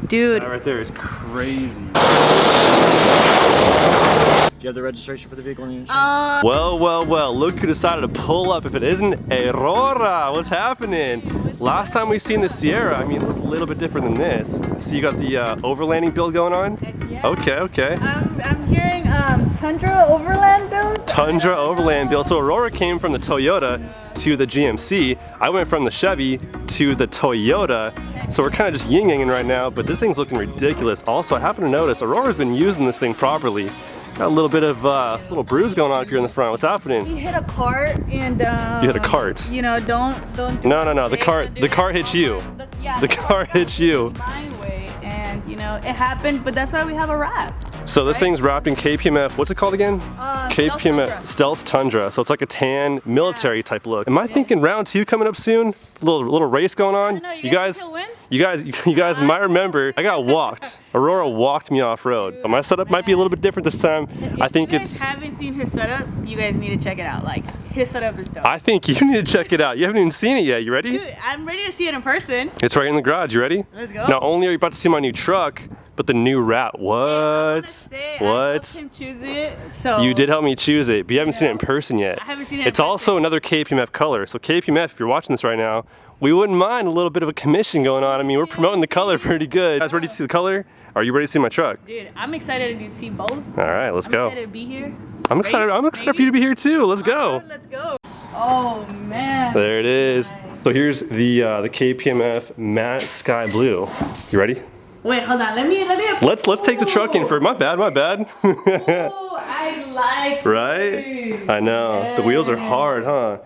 Dude. That right there is crazy. Do you have the registration for the vehicle and your insurance? Well, look who decided to pull up if it isn't Aurora. What's happening? Last time we seen the Sierra, I mean, it looked a little bit different than this. So you got the overlanding build going on? Yeah. Okay. I'm hearing Tundra Overland build. Tundra Overland build. So Aurora came from the Toyota to the GMC. I went from the Chevy to the Toyota. So we're kind of just yin-yanging right now, but this thing's looking ridiculous. Also, I happen to notice Aurora's been using this thing properly. Got a little bit of little bruise going on up here in the front. What's happening? We hit a cart and you hit a cart. You know, don't do No. The car hits you. The car hits you. My way, and you know, it happened, but that's why we have a wrap. So this thing's wrapped in KPMF. What's it called again? KPMF Stealth Tundra. So it's like a tan military type look. Am I thinking round 2 coming up soon? Little race going on. No, you guys might remember I got walked. Aurora walked me off road. But my setup might be a little bit different this time. I think if you guys haven't seen his setup, you guys need to check it out. Like, his setup is dope. I think you need to check it out. You haven't even seen it yet. You ready? Dude, I'm ready to see it in person. It's right in the garage. You ready? Let's go. Not only are you about to see my new truck, but the new wrap. I What? helped him choose it. So You did help me choose it, but you haven't seen it in person yet. I haven't seen it It's in person. also another KPMF color. So KPMF, if you're watching this right now, we wouldn't mind a little bit of a commission going on. I mean, we're promoting the color pretty good. You guys ready to see the color? Are you ready to see my truck? Dude, I'm excited to see both. All right, let's go. I'm excited to be here. I'm excited for you to be here too. Let's go. Let's go. Oh man. There it is. So here's the KPMF matte sky blue. You ready? Wait, hold on. Let me. Let's take the truck in for my bad. Oh, I like. Right? these. I know. The wheels are hard, huh?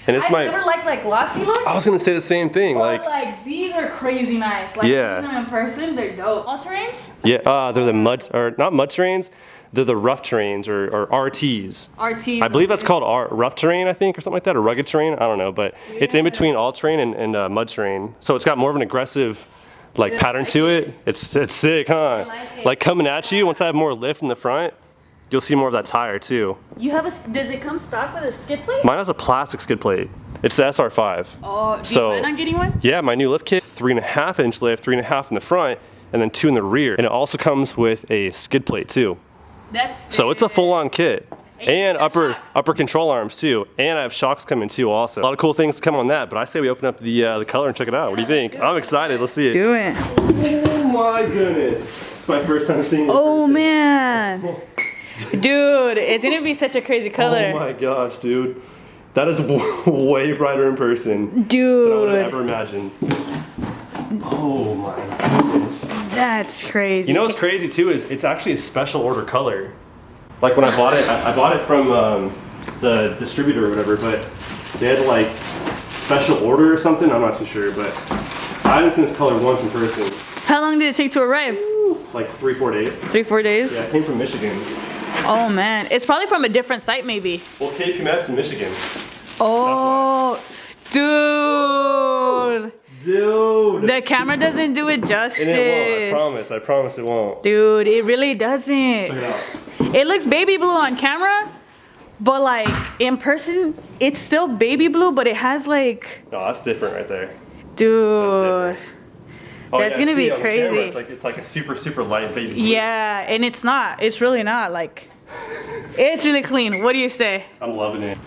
And it's I never liked like glossy looks. I was gonna say the same thing. Like these are crazy nice. Like Yeah. seeing them in person, they're dope. All terrains? Yeah, they're the not mud terrains. They're the rough terrains or RTs. RTs. I believe that's called rough terrain, I think, or something like that, or rugged terrain. I don't know, but it's in between all terrain and mud terrain. So it's got more of an aggressive pattern to it. It's sick, huh? like it. Like coming at you, once I have more lift in the front, you'll see more of that tire too. You have does it come stock with a skid plate? Mine has a plastic skid plate. It's the SR5. Oh, do you plan on getting one? Yeah, my new lift kit, 3.5 inch lift, 3.5 in the front, and then 2 in the rear. And it also comes with a skid plate too. That's So it's a full-on kit. And shocks. upper control arms too. And I have shocks coming too also. A lot of cool things to come on that, but I say we open up the color and check it out. What do you think? I'm excited, let's see it. Do it. Oh my goodness. It's my first time seeing it. Oh man. Dude, it's gonna be such a crazy color. Oh my gosh, dude. That is way brighter in person than I would Dude, have ever imagined. Oh my goodness. that's crazy. You know what's crazy too is it's actually a special order color. Like when I bought it, I bought it from the distributor or whatever, but they had like special order or something. I'm not too sure, but I haven't seen this color once in person. How long did it take to arrive? Like 3-4 days. 3-4 days? Yeah, it came from Michigan. Oh man, it's probably from a different site maybe. Well, KPMF's in Michigan. Oh, dude. Dude. The camera doesn't do it justice. And it won't, I promise it won't. Dude, it really doesn't. Check it out. It looks baby blue on camera, but like in person, it's still baby blue, but it has like, No, that's different right there. dude. Oh, That's yeah, gonna see, be on the camera, crazy. it's like a super light baby blue. Yeah, and it's not. It's really not. Like, it's really clean. What do you say? I'm loving it.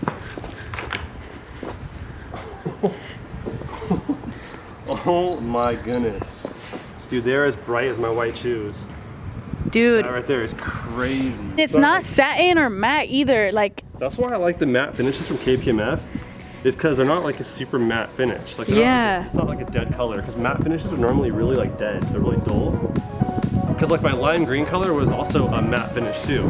Oh my goodness. Dude, they're as bright as my white shoes. Dude, That right there is crazy. it's But not satin or matte either. Like, That's why I like the matte finishes from KPMF. Is because they're not like a super matte finish. Like, Yeah. it's not like a dead color. Because matte finishes are normally really like dead. They're really dull. Because like my lime green color was also a matte finish too.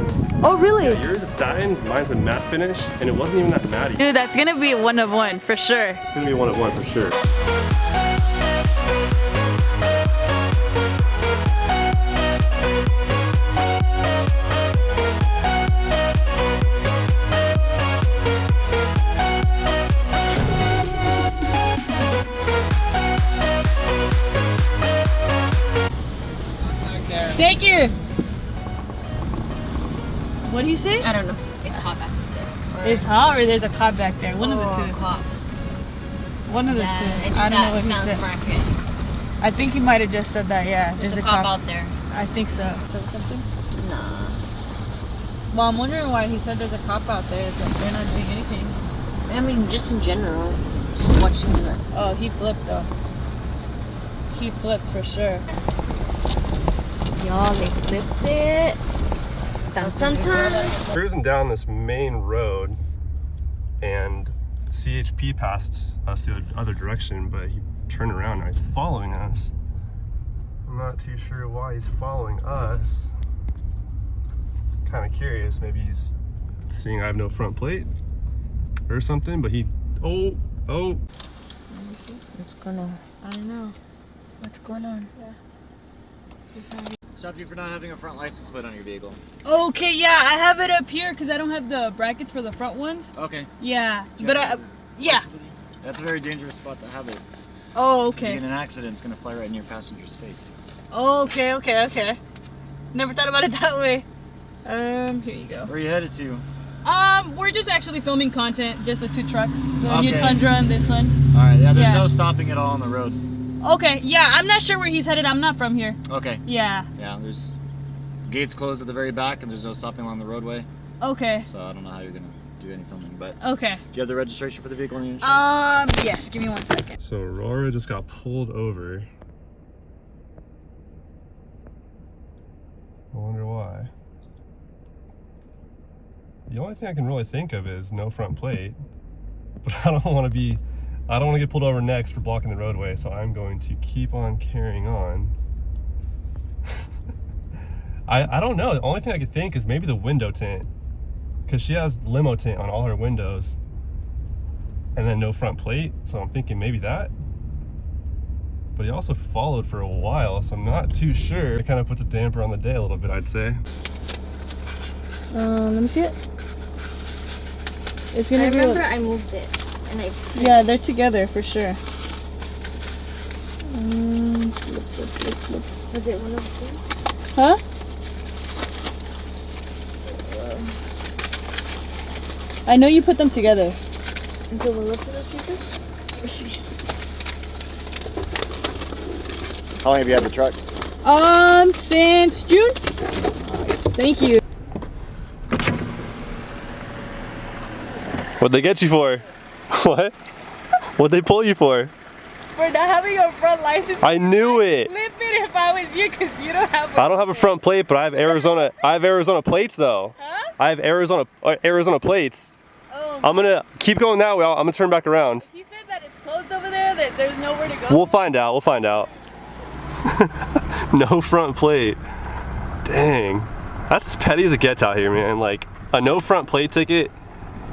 oh really? Yeah, yours is satin, mine's a matte finish, and it wasn't even that matty. Dude, that's gonna be a one of one for sure. It's gonna be one of one for sure. Thank you. What do you say? I don't know. It's hot back there. It's hot or there's a cop back there. One of the two. Cop. One of the Yeah, two. I think I don't know that what he sounds said. more accurate. I think he might have just said that, yeah. There's a cop out there. I think so. Said something? Nah. Well, I'm wondering why he said there's a cop out there, but they're not doing anything. I mean, just in general. Just watching the... Oh, he flipped though. He flipped for sure. Y'all, they flipped it. Dun dun dun. Cruising down this main road, and CHP passed us the other direction, but he turned around and he's following us. I'm not too sure why he's following us. Kind of curious, maybe he's seeing I have no front plate or something, but he, oh. Let me see. What's going on? I don't know. What's going on? Stopped you for not having a front license plate on your vehicle. Okay, yeah, I have it up here because I don't have the brackets for the front ones. Okay. Yeah, Do you but have yeah. license with you? That's a very dangerous spot to have it. Oh, If you okay. get in an accident, it's gonna fly right in your passenger's face. Okay. Never thought about it that way. Here you go. Where are you headed to? We're just actually filming content, just the 2 trucks. The Okay. new Tundra and this one. Alright, yeah, there's Yeah. no stopping at all on the road. Okay, yeah, I'm not sure where he's headed. I'm not from here. Okay. Yeah, Yeah, there's gates closed at the very back and there's no stopping along the roadway. okay. So I don't know how you're gonna do any filming, but Okay. do you have the registration for the vehicle and your insurance? Yes, give me 1 second. So Aurora just got pulled over. I wonder why. The only thing I can really think of is no front plate, but I don't want to get pulled over next for blocking the roadway, so I'm going to keep on carrying on. I don't know. The only thing I could think is maybe the window tint, because she has limo tint on all her windows and then no front plate, so I'm thinking maybe that. But he also followed for a while, so I'm not too sure. It kind of puts a damper on the day a little bit, I'd say. Let me see it. It's I gonna be. remember I moved it. And I... Yeah, they're together for sure. Flip. Was it one of these? Huh? I know you put them together. Until we look at those papers? Let's see. How long have you had the truck? Since June. Thank you. What'd they get you for? What? What'd they pull you for? For not having a front license. I knew it. Flip it if I was you, cause you don't have. I don't have a front plate, but I have Arizona plates though. Huh? I have Arizona plates. Oh. I'm gonna keep going that way. I'm gonna turn back around. He said that it's closed over there. That there's nowhere to go. We'll find out. No front plate. Dang. That's as petty as it gets out here, man. Like a no front plate ticket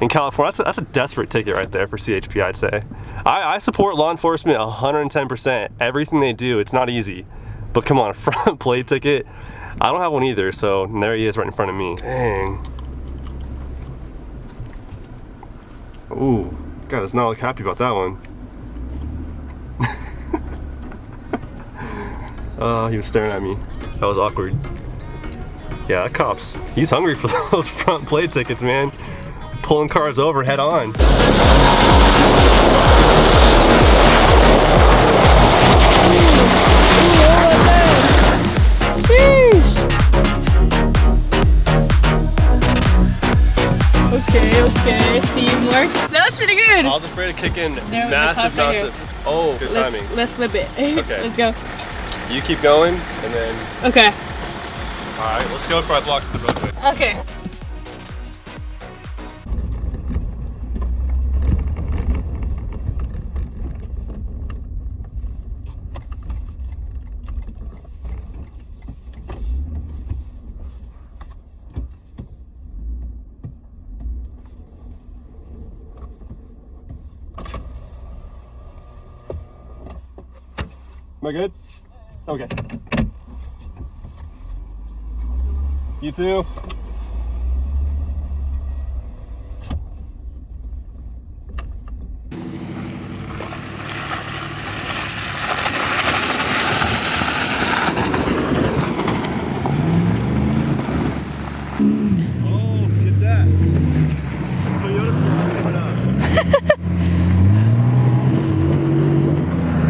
in California, that's a desperate ticket right there for CHP, I'd say. I support law enforcement 110%. Everything they do, it's not easy. But come on, a front plate ticket? I don't have one either, so there he is right in front of me. Dang. Ooh, God does not look happy about that one. Oh, he was staring at me. That was awkward. Yeah, that cop's, he's hungry for those front plate tickets, man. Pulling cars over head on. Okay. Teamwork. That was pretty good. I was afraid of kicking There, massive. the cops are Oh, good timing. Let's flip it. Okay. Let's go. You keep going, and then. Okay. All right, let's go before I block the roadway. Okay. Am I good? Okay. You too. Oh, get that. Toyota's coming up.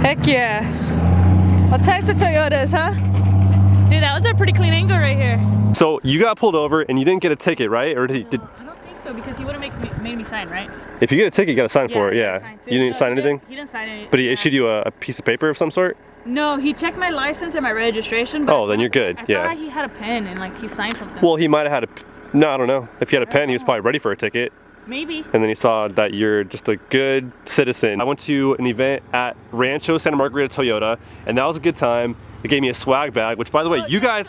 Heck yeah. Toyotas, huh? Dude, that was a pretty clean angle right here. So you got pulled over and you didn't get a ticket, right? Or did? I don't think so because he would have made me sign, right? If you get a ticket, you got to sign for it. he Yeah. signed too. You didn't No, sign anything. He didn't sign anything. But he issued you a piece of paper of some sort. No, he checked my license and my registration. But Oh, then you're good. I Yeah. thought he had a pen and like he signed something. Well, he might have had a. No, I don't know. If he had a pen, he was probably ready for a ticket. Maybe. And then he saw that you're just a good citizen. I went to an event at Rancho Santa Margarita Toyota, and that was a good time. They gave me a swag bag, which by the way, you guys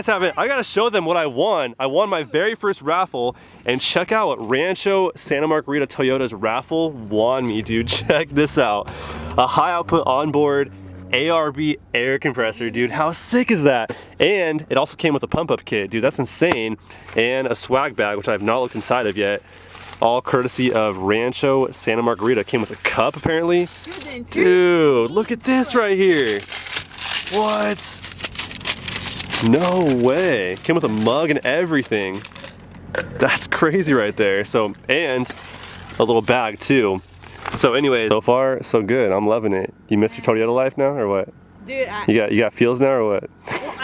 haven't, I gotta show them what I won. I won my very first raffle, and check out what Rancho Santa Margarita Toyota's raffle won me, dude. Check this out. A high output onboard ARB air compressor, dude. How sick is that? And it also came with a pump up kit, dude. That's insane. And a swag bag, which I have not looked inside of yet. All courtesy of Rancho Santa Margarita. Came with a cup, apparently. Dude, look at this right here. What? No way. Came with a mug and everything. That's crazy right there. So, and a little bag too. So anyways, so far so good. I'm loving it. You miss your Toyota life now or what? Dude, You got feels now or what? well,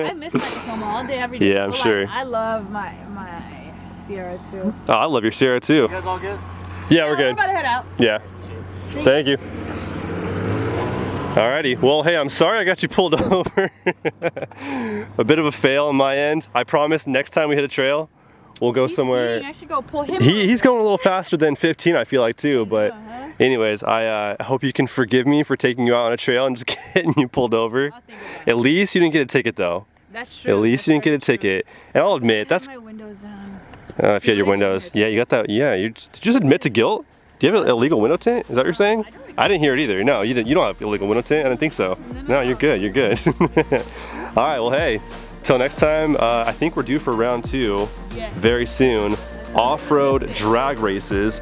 I miss my Tacoma all day, every day. Yeah, I'm But, sure. I love my Sierra too. Oh, I love your Sierra too. You guys all good? Yeah, we're We're good. about to head out. Yeah. Thank you. Alrighty, well hey, I'm sorry I got you pulled over. A bit of a fail on my end. I promise next time we hit a trail, we'll go He's somewhere. speeding. I should go pull him He's going a little faster than 15 I feel like too, but Uh-huh. anyways, I hope you can forgive me for taking you out on a trail and just getting you pulled over. I'll think about it. At least you didn't get a ticket though. That's true. At least you didn't get a ticket. And I'll admit, that's, my windows down. if you had your windows. Yeah, you got that, yeah, did you just admit to guilt? Do you have an illegal window tint? Is that what you're saying? I didn't hear it either. No, you don't have illegal window tint? I didn't think so. No, you're good, you're good. All right, well hey, till next time, I think we're due for round 2 Yeah. very soon. Off-road drag races,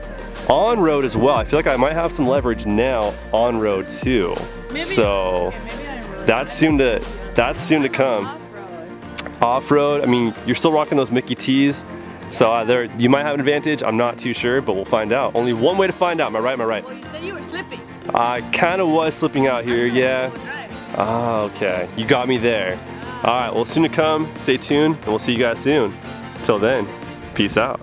on-road as well. I feel like I might have some leverage now on-road too. Maybe, So okay, maybe I rode that's soon to come. off-road. Off-road, I mean, you're still rocking those Mickey T's, so there you might have an advantage. I'm not too sure, but we'll find out. Only one way to find out. Am I right? Am I right? Well, you said you were slipping. I kind of was slipping out here, yeah. Ah, okay. You got me there. All right, well, soon to come. Stay tuned, and we'll see you guys soon. Till then, peace out.